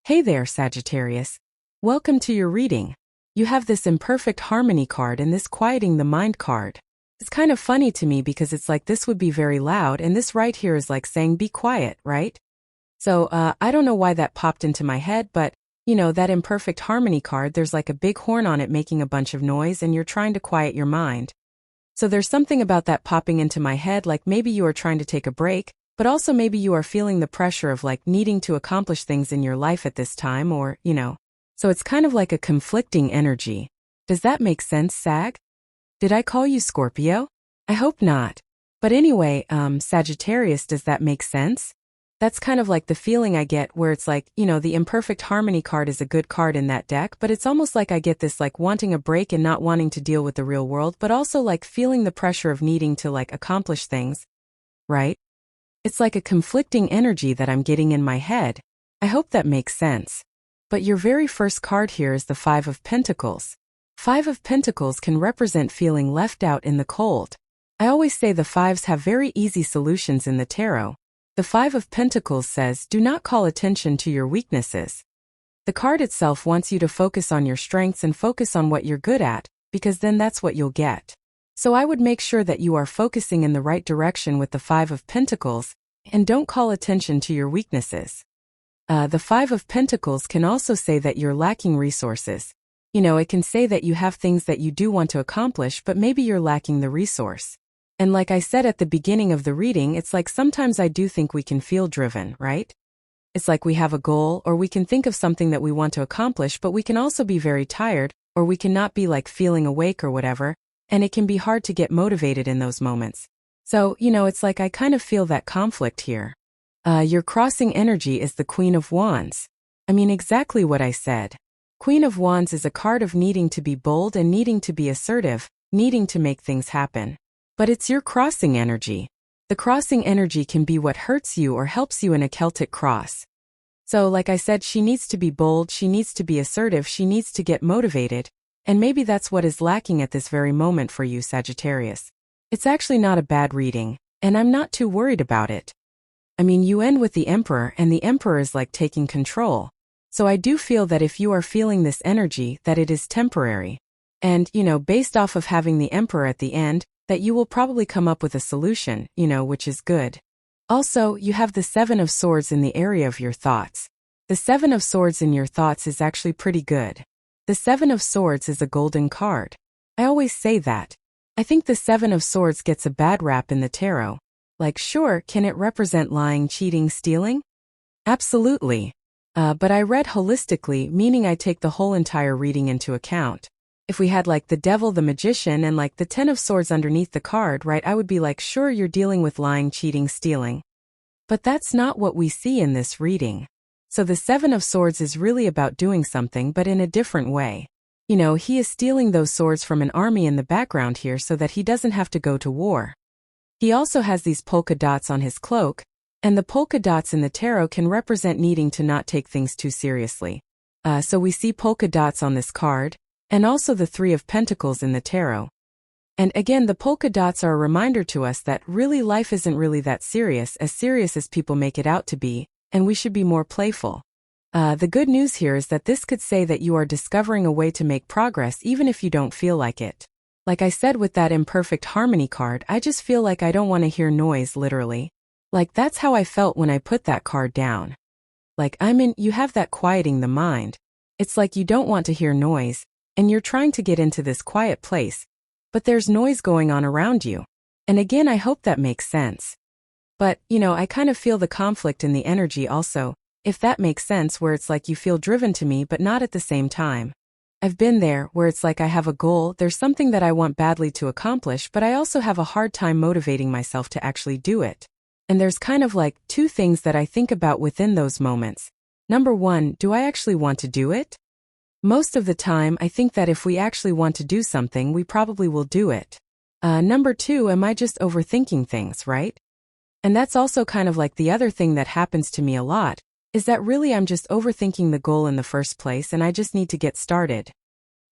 Hey there, Sagittarius. Welcome to your reading. You have this imperfect harmony card and this quieting the mind card. It's kind of funny to me because it's like this would be very loud and this right here is like saying be quiet, right? So, I don't know why that popped into my head, but, that imperfect harmony card, there's like a big horn on it making a bunch of noise and you're trying to quiet your mind. So there's something about that popping into my head, like maybe you are trying to take a break, but also maybe you are feeling the pressure of like needing to accomplish things in your life at this time or. So it's kind of like a conflicting energy. Does that make sense, Sag? Did I call you Scorpio? I hope not. But anyway, Sagittarius, does that make sense? That's kind of like the feeling I get where it's like, the imperfect harmony card is a good card in that deck, but it's almost like I get this like wanting a break and not wanting to deal with the real world, but also like feeling the pressure of needing to like accomplish things, right? It's like a conflicting energy that I'm getting in my head. I hope that makes sense. But your very first card here is the Five of Pentacles. Five of Pentacles can represent feeling left out in the cold. I always say the fives have very easy solutions in the tarot. The Five of Pentacles says, do not call attention to your weaknesses. The card itself wants you to focus on your strengths and focus on what you're good at, because then that's what you'll get. So I would make sure that you are focusing in the right direction with the Five of Pentacles, and don't call attention to your weaknesses. The Five of Pentacles can also say that you're lacking resources. It can say that you have things that you do want to accomplish, but maybe you're lacking the resource. And like I said at the beginning of the reading, it's like sometimes I do think we can feel driven, right? It's like we have a goal, or we can think of something that we want to accomplish, but we can also be very tired, or we cannot be like feeling awake or whatever, and it can be hard to get motivated in those moments. So, it's like I kind of feel that conflict here. Your crossing energy is the Queen of Wands. I mean, exactly what I said. Queen of Wands is a card of needing to be bold and needing to be assertive, needing to make things happen. But it's your crossing energy. The crossing energy can be what hurts you or helps you in a Celtic cross. So, like I said, she needs to be bold, she needs to be assertive, she needs to get motivated, and maybe that's what is lacking at this very moment for you, Sagittarius. It's actually not a bad reading, and I'm not too worried about it. I mean, you end with the Emperor, and the Emperor is like taking control. So I do feel that if you are feeling this energy, that it is temporary. And, based off of having the Emperor at the end, that you will probably come up with a solution, which is good. Also, you have the Seven of Swords in the area of your thoughts. The Seven of Swords in your thoughts is actually pretty good. The Seven of Swords is a golden card. I always say that. I think the Seven of Swords gets a bad rap in the tarot. Like, sure, can it represent lying, cheating, stealing? Absolutely. But I read holistically, meaning I take the whole entire reading into account. If we had like the Devil, the Magician, and like the Ten of Swords underneath the card, right, I would be like, sure, you're dealing with lying, cheating, stealing. But that's not what we see in this reading. So the Seven of Swords is really about doing something, but in a different way. He is stealing those swords from an army in the background here so that he doesn't have to go to war. He also has these polka dots on his cloak, and the polka dots in the tarot can represent needing to not take things too seriously. So we see polka dots on this card, and also the Three of Pentacles in the tarot. And again, the polka dots are a reminder to us that really life isn't really that serious as people make it out to be, and we should be more playful. The good news here is that this could say that you are discovering a way to make progress even if you don't feel like it. Like I said with that imperfect harmony card, I just feel like I don't want to hear noise, literally. Like that's how I felt when I put that card down. Like you have that quieting the mind. It's like you don't want to hear noise, and you're trying to get into this quiet place, but there's noise going on around you. And again, I hope that makes sense. But, I kind of feel the conflict in the energy also, if that makes sense, where it's like you feel driven to me but not at the same time. I've been there, where it's like I have a goal, there's something that I want badly to accomplish, but I also have a hard time motivating myself to actually do it. And there's kind of like two things that I think about within those moments. Number one, do I actually want to do it? Most of the time, I think that if we actually want to do something, we probably will do it. Number two, am I just overthinking things, right? And that's also kind of like the other thing that happens to me a lot, is that really I'm just overthinking the goal in the first place and I just need to get started.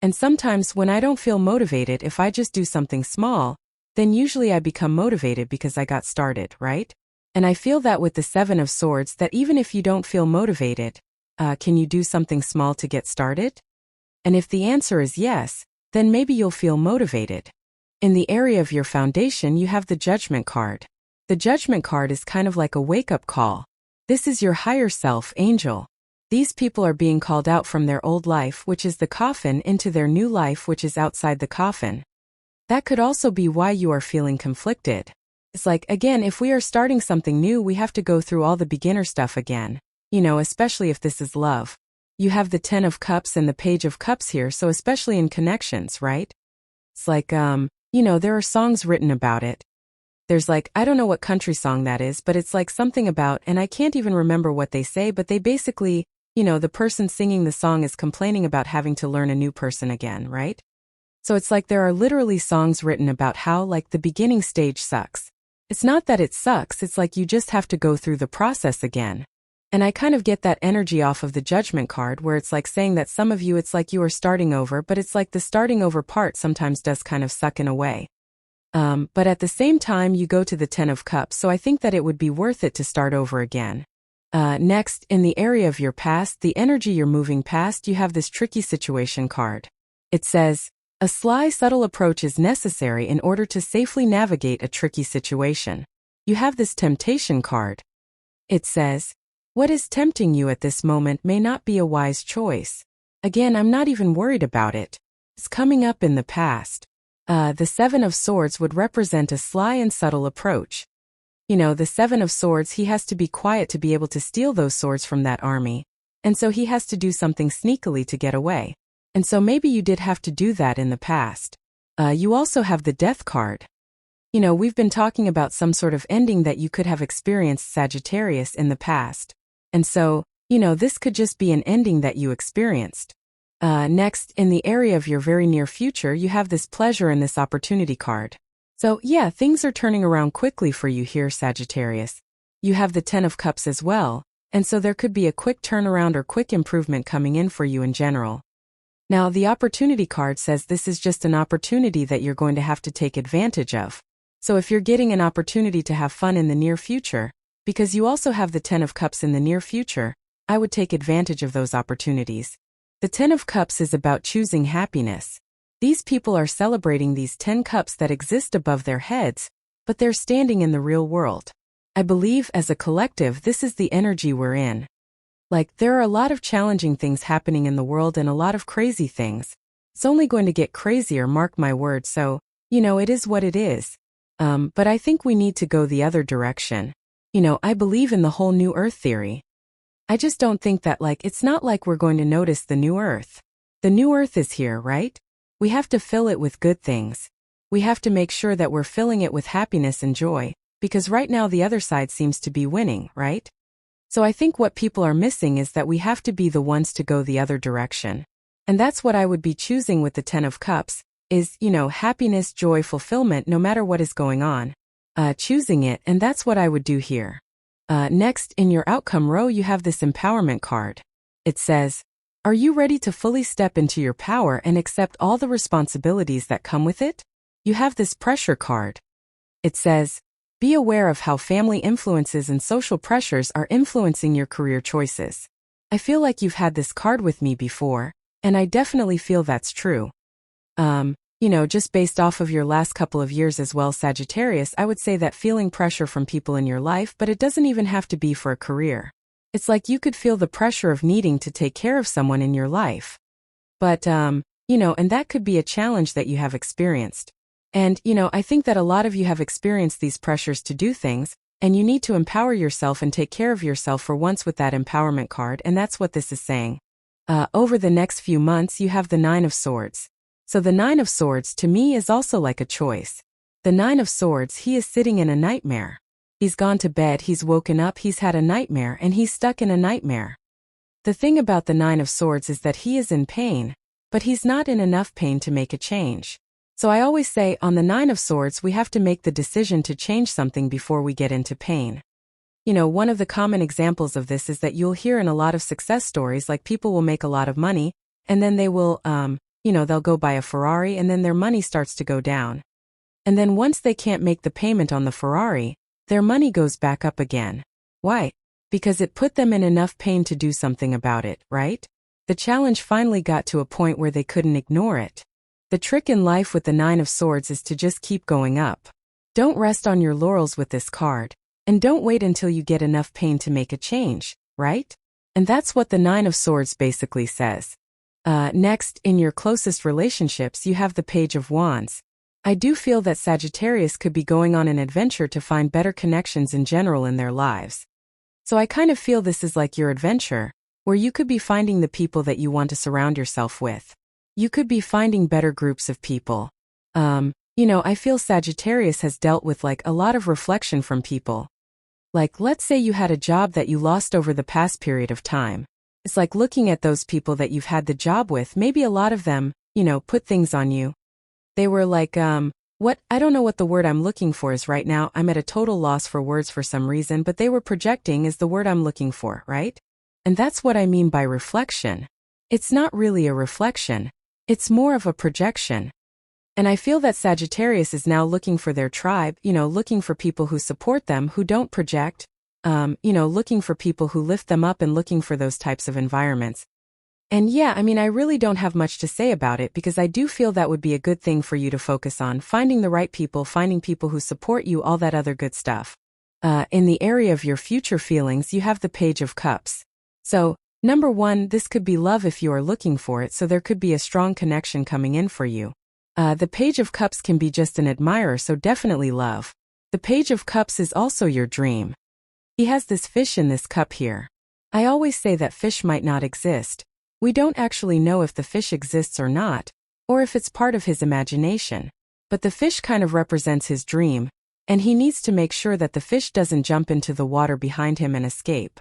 And sometimes when I don't feel motivated, if I just do something small, then usually I become motivated because I got started, right? And I feel that with the Seven of Swords, that even if you don't feel motivated, Can you do something small to get started? And if the answer is yes, then maybe you'll feel motivated. In the area of your foundation, you have the Judgment card. The Judgment card is kind of like a wake-up call. This is your higher self, angel. These people are being called out from their old life, which is the coffin, into their new life, which is outside the coffin. That could also be why you are feeling conflicted. It's like, again, if we are starting something new, we have to go through all the beginner stuff again. Especially if this is love. You have the 10 of Cups and the Page of Cups here, so especially in connections, right? It's like, there are songs written about it. There's like, I don't know what country song that is, but it's like something about, and I can't even remember what they say, but they basically, the person singing the song is complaining about having to learn a new person again, right? So it's like there are literally songs written about how, like, the beginning stage sucks. It's not that it sucks, it's like you just have to go through the process again. And I kind of get that energy off of the Judgment card, where it's like saying that some of you, it's like you are starting over, but it's like the starting over part sometimes does kind of suck in a way. But at the same time, you go to the 10 of Cups, so I think that it would be worth it to start over again. Next, in the area of your past, the energy you're moving past, you have this tricky situation card. It says, a sly, subtle approach is necessary in order to safely navigate a tricky situation. You have this Temptation card. It says, what is tempting you at this moment may not be a wise choice. Again, I'm not even worried about it. It's coming up in the past. The 7 of Swords would represent a sly and subtle approach. The 7 of Swords, he has to be quiet to be able to steal those swords from that army. And so he has to do something sneakily to get away. And so maybe you did have to do that in the past. You also have the Death card. We've been talking about some sort of ending that you could have experienced, Sagittarius, in the past. And so, this could just be an ending that you experienced. Next, in the area of your very near future, you have this Pleasure and this Opportunity card. So, yeah, things are turning around quickly for you here, Sagittarius. You have the 10 of Cups as well, and so there could be a quick turnaround or quick improvement coming in for you in general. Now, the Opportunity card says this is just an opportunity that you're going to have to take advantage of. So if you're getting an opportunity to have fun in the near future, because you also have the 10 of Cups in the near future, I would take advantage of those opportunities. The 10 of Cups is about choosing happiness. These people are celebrating these 10 cups that exist above their heads, but they're standing in the real world. I believe as a collective, this is the energy we're in. Like, there are a lot of challenging things happening in the world and a lot of crazy things. It's only going to get crazier, mark my word, so, it is what it is. But I think we need to go the other direction. I believe in the whole New Earth theory. I just don't think that, it's not like we're going to notice the New Earth. The New Earth is here, right? We have to fill it with good things. We have to make sure that we're filling it with happiness and joy, because right now the other side seems to be winning, right? So I think what people are missing is that we have to be the ones to go the other direction. And that's what I would be choosing with the 10 of Cups, is, happiness, joy, fulfillment, no matter what is going on. Choosing it, and that's what I would do here. Next, in your outcome row, you have this Empowerment card. It says, are you ready to fully step into your power and accept all the responsibilities that come with it? You have this Pressure card. It says, be aware of how family influences and social pressures are influencing your career choices. I feel like you've had this card with me before, and I definitely feel that's true. Just based off of your last couple of years as well, Sagittarius, I would say that feeling pressure from people in your life, but it doesn't even have to be for a career. It's like you could feel the pressure of needing to take care of someone in your life. But, and that could be a challenge that you have experienced. And, I think that a lot of you have experienced these pressures to do things, and you need to empower yourself and take care of yourself for once with that Empowerment card, and that's what this is saying. Over the next few months, you have the 9 of Swords. So the 9 of Swords to me is also like a choice. The 9 of Swords, he is sitting in a nightmare. He's gone to bed, he's woken up, he's had a nightmare, and he's stuck in a nightmare. The thing about the 9 of Swords is that he is in pain, but he's not in enough pain to make a change. So I always say, on the 9 of Swords, we have to make the decision to change something before we get into pain. One of the common examples of this is that you'll hear in a lot of success stories, like people will make a lot of money, and then they will, they'll go buy a Ferrari, and then their money starts to go down. And then once they can't make the payment on the Ferrari, their money goes back up again. Why? because it put them in enough pain to do something about it, right? The challenge finally got to a point where they couldn't ignore it. The trick in life with the Nine of Swords is to just keep going up. Don't rest on your laurels with this card, and don't wait until you get enough pain to make a change, right? And that's what the Nine of Swords basically says. Next, in your closest relationships, you have the Page of Wands. I do feel that Sagittarius could be going on an adventure to find better connections in general in their lives. So I kind of feel this is like your adventure, where you could be finding the people that you want to surround yourself with. You could be finding better groups of people. I feel Sagittarius has dealt with like a lot of reflection from people. Like, let's say you had a job that you lost over the past period of time. It's like looking at those people that you've had the job with, maybe a lot of them, put things on you. They were like, I don't know what the word I'm looking for is right now. I'm at a total loss for words for some reason, but they were projecting is the word I'm looking for, right? And that's what I mean by reflection. It's not really a reflection. It's more of a projection. And I feel that Sagittarius is now looking for their tribe, looking for people who support them, who don't project, looking for people who lift them up and looking for those types of environments. And yeah, I really don't have much to say about it because I do feel that would be a good thing for you to focus on, finding the right people, finding people who support you, all that other good stuff. In the area of your future feelings, you have the Page of Cups. So, number one, this could be love if you are looking for it, so there could be a strong connection coming in for you. The Page of Cups can be just an admirer, so definitely love. The Page of Cups is also your dream. He has this fish in this cup here. I always say that fish might not exist. We don't actually know if the fish exists or not, or if it's part of his imagination. But the fish kind of represents his dream, and he needs to make sure that the fish doesn't jump into the water behind him and escape.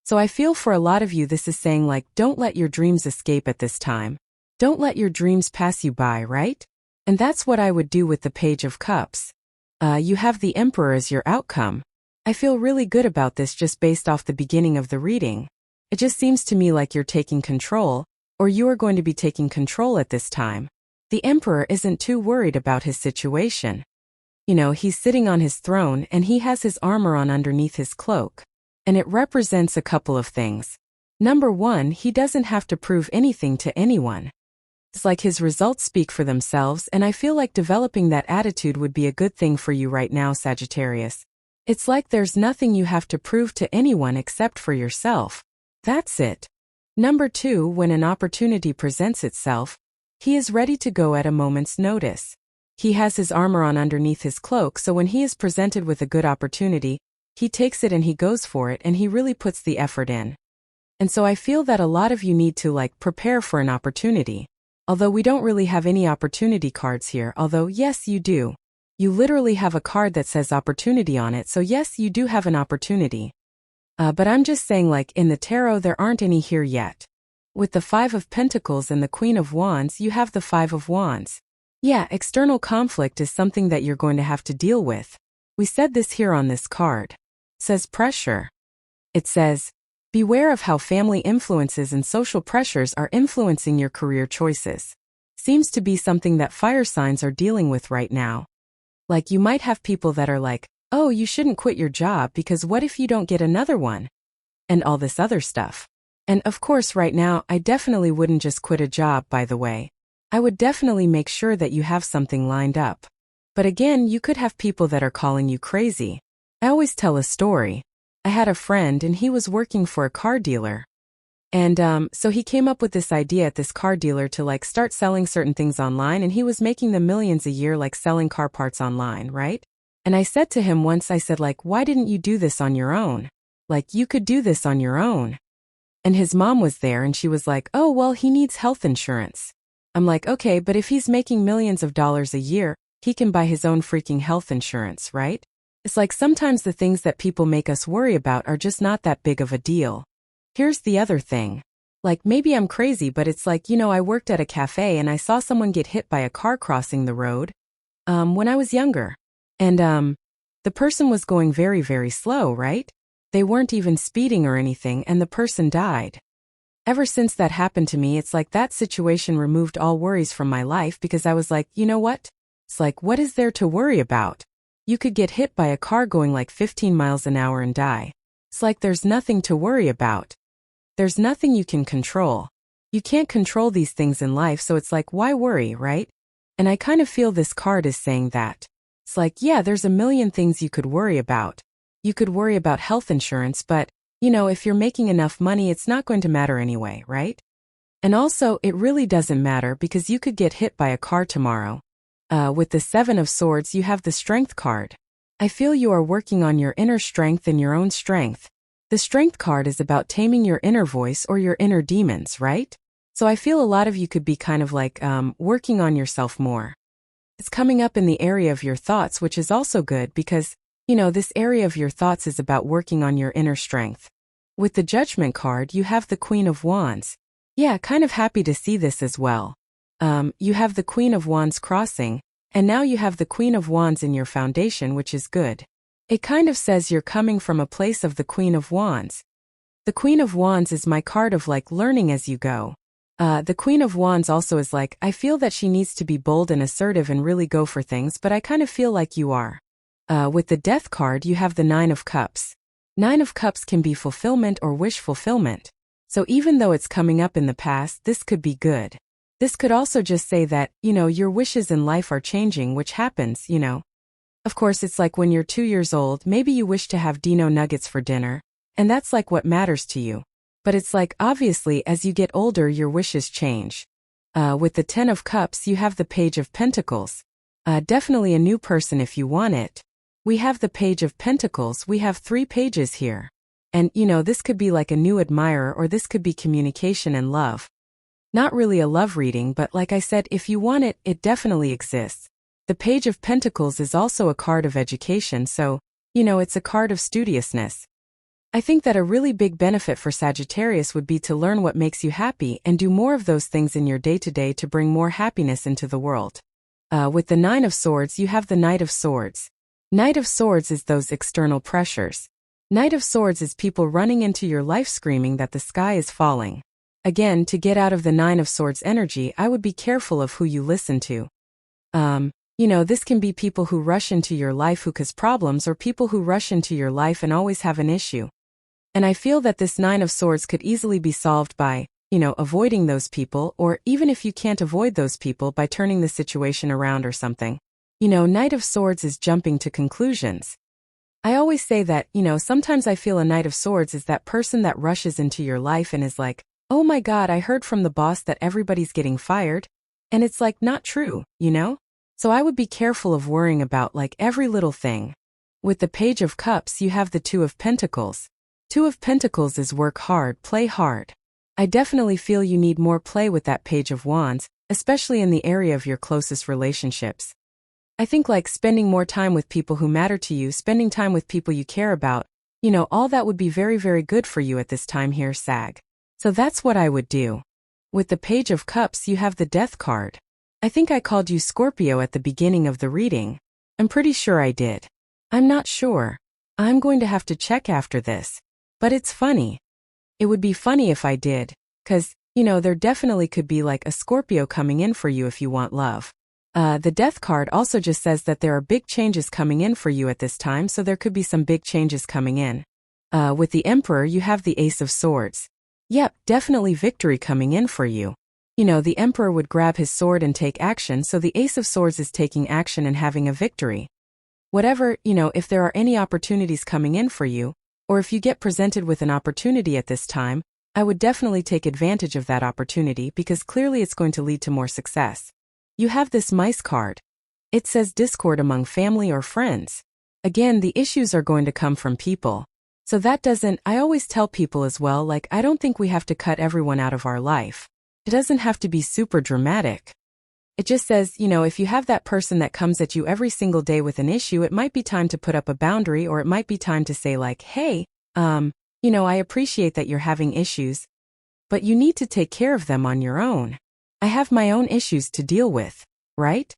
So I feel for a lot of you this is saying like, don't let your dreams escape at this time. Don't let your dreams pass you by, right? And that's what I would do with the Page of Cups. You have the Emperor as your outcome. I feel really good about this just based off the beginning of the reading. It just seems to me like you're taking control, or you are going to be taking control at this time. The Emperor isn't too worried about his situation. He's sitting on his throne and he has his armor on underneath his cloak. And it represents a couple of things. Number one, he doesn't have to prove anything to anyone. It's like his results speak for themselves, and I feel like developing that attitude would be a good thing for you right now, Sagittarius. It's like there's nothing you have to prove to anyone except for yourself. That's it. Number two, when an opportunity presents itself, he is ready to go at a moment's notice. He has his armor on underneath his cloak, so when he is presented with a good opportunity, he takes it and he goes for it, and he really puts the effort in. And so I feel that a lot of you need to prepare for an opportunity. Although we don't really have any opportunity cards here, although yes, you do. You literally have a card that says opportunity on it, so yes, you do have an opportunity. But I'm just saying in the tarot there aren't any here yet. With the Five of Pentacles and the Queen of Wands, you have the Five of Wands. Yeah, external conflict is something that you're going to have to deal with. We said this here on this card. It says pressure. It says, beware of how family influences and social pressures are influencing your career choices. Seems to be something that fire signs are dealing with right now. You might have people that are like, oh, you shouldn't quit your job because what if you don't get another one? And all this other stuff. And of course right now, I definitely wouldn't just quit a job, by the way. I would definitely make sure that you have something lined up. But again, you could have people that are calling you crazy. I always tell a story. I had a friend and he was working for a car dealer. And so he came up with this idea at this car dealer to start selling certain things online, and he was making them millions a year selling car parts online, right? And I said to him once, I said why didn't you do this on your own? You could do this on your own. And his mom was there and she was like, oh, well, he needs health insurance. I'm like, okay, but if he's making millions of dollars a year, he can buy his own freaking health insurance, right? It's sometimes the things that people make us worry about are just not that big of a deal. Here's the other thing. Maybe I'm crazy, but it's I worked at a cafe and I saw someone get hit by a car crossing the road, when I was younger. And, the person was going very, very slow, right? They weren't even speeding or anything, and the person died. Ever since that happened to me, it's that situation removed all worries from my life because I was like, you know what? It's what is there to worry about? You could get hit by a car going 15 miles an hour and die. It's like there's nothing to worry about. There's nothing you can control. You can't control these things in life, so it's like, why worry, right? And I kind of feel this card is saying that. It's like, yeah, there's a million things you could worry about. You could worry about health insurance, but, if you're making enough money, it's not going to matter anyway, right? And also, it really doesn't matter because you could get hit by a car tomorrow. With the Seven of Swords, you have the Strength card. I feel you are working on your inner strength and your own strength. The Strength card is about taming your inner voice or your inner demons, right? So I feel a lot of you could be kind of like working on yourself more. It's coming up in the area of your thoughts, which is also good because, this area of your thoughts is about working on your inner strength. With the Judgment card, you have the Queen of Wands. Yeah, kind of happy to see this as well. You have the Queen of Wands crossing, and now you have the Queen of Wands in your foundation, which is good. It kind of says you're coming from a place of the Queen of Wands. The Queen of Wands is my card of like learning as you go. The Queen of Wands also is like, I feel that she needs to be bold and assertive and really go for things, but I kind of feel like you are. With the Death card, you have the Nine of Cups. Nine of Cups can be fulfillment or wish fulfillment. So even though it's coming up in the past, this could be good. This could also just say that, your wishes in life are changing, which happens, Of course, it's like when you're 2 years old, maybe you wish to have Dino nuggets for dinner, and that's like what matters to you. But it's like, obviously, as you get older, your wishes change. With the Ten of Cups, you have the Page of Pentacles. Definitely a new person if you want it. We have the Page of Pentacles, we have 3 pages here. And, this could be like a new admirer, or this could be communication and love. Not really a love reading, but like I said, if you want it, it definitely exists. The Page of Pentacles is also a card of education, so, it's a card of studiousness. I think that a really big benefit for Sagittarius would be to learn what makes you happy and do more of those things in your day-to-day to bring more happiness into the world. With the Nine of Swords, you have the Knight of Swords. Knight of Swords is those external pressures. Knight of Swords is people running into your life screaming that the sky is falling. Again, to get out of the Nine of Swords energy, I would be careful of who you listen to. This can be people who rush into your life who cause problems, or people who rush into your life and always have an issue. And I feel that this Nine of Swords could easily be solved by, avoiding those people, or even if you can't avoid those people, by turning the situation around or something. Knight of Swords is jumping to conclusions. I always say that, sometimes I feel a Knight of Swords is that person that rushes into your life and is like, oh my God, I heard from the boss that everybody's getting fired. And it's like not true, So I would be careful of worrying about like every little thing. With the Page of Cups, you have the Two of Pentacles. Two of Pentacles is work hard, play hard. I definitely feel you need more play with that Page of Wands, especially in the area of your closest relationships. I think like spending more time with people who matter to you, spending time with people you care about, all that would be very, very good for you at this time here, Sag. So that's what I would do. With the Page of Cups, you have the Death card. I think I called you Scorpio at the beginning of the reading. I'm pretty sure I did. I'm not sure. I'm going to have to check after this. But it's funny. It would be funny if I did, 'cause, there definitely could be like a Scorpio coming in for you if you want love. The Death card also just says that there are big changes coming in for you at this time, so there could be some big changes coming in. With the Emperor, you have the Ace of Swords. Yep, definitely victory coming in for you. The Emperor would grab his sword and take action, so the Ace of Swords is taking action and having a victory. Whatever, if there are any opportunities coming in for you, or if you get presented with an opportunity at this time, I would definitely take advantage of that opportunity because clearly it's going to lead to more success. You have this Mice card. It says discord among family or friends. Again, the issues are going to come from people. So I always tell people as well, like, I don't think we have to cut everyone out of our life. It doesn't have to be super dramatic. It just says, if you have that person that comes at you every single day with an issue, it might be time to put up a boundary, or it might be time to say like, hey, I appreciate that you're having issues, but you need to take care of them on your own. I have my own issues to deal with, right?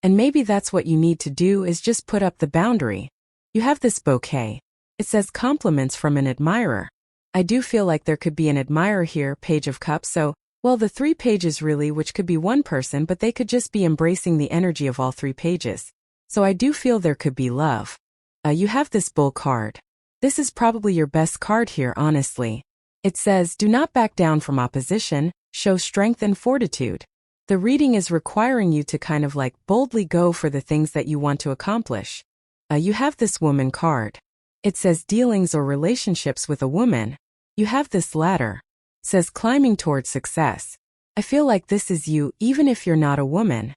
And maybe that's what you need to do, is just put up the boundary. You have this bouquet. It says compliments from an admirer. I do feel like there could be an admirer here, Page of Cups, so, well, the 3 pages really, which could be one person, but they could just be embracing the energy of all 3 pages. So I do feel there could be love. You have this Bull card. This is probably your best card here, honestly. It says, do not back down from opposition, show strength and fortitude. The reading is requiring you to kind of like boldly go for the things that you want to accomplish. You have this woman card. It says dealings or relationships with a woman. You have this ladder. It says climbing towards success. I feel like this is you, even if you're not a woman.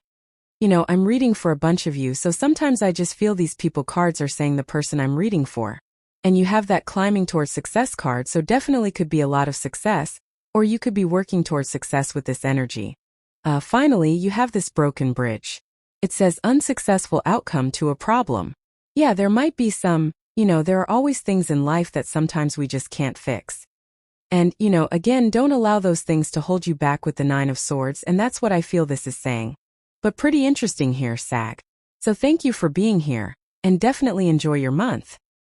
You know, I'm reading for a bunch of you, so sometimes I just feel these people cards are saying the person I'm reading for. And you have that climbing towards success card, so definitely could be a lot of success, or you could be working towards success with this energy. Finally, you have this broken bridge. It says unsuccessful outcome to a problem. Yeah, there might be some, there are always things in life that sometimes we just can't fix. And, again, don't allow those things to hold you back with the Nine of Swords, and that's what I feel this is saying. But pretty interesting here, Sag. So thank you for being here, and definitely enjoy your month.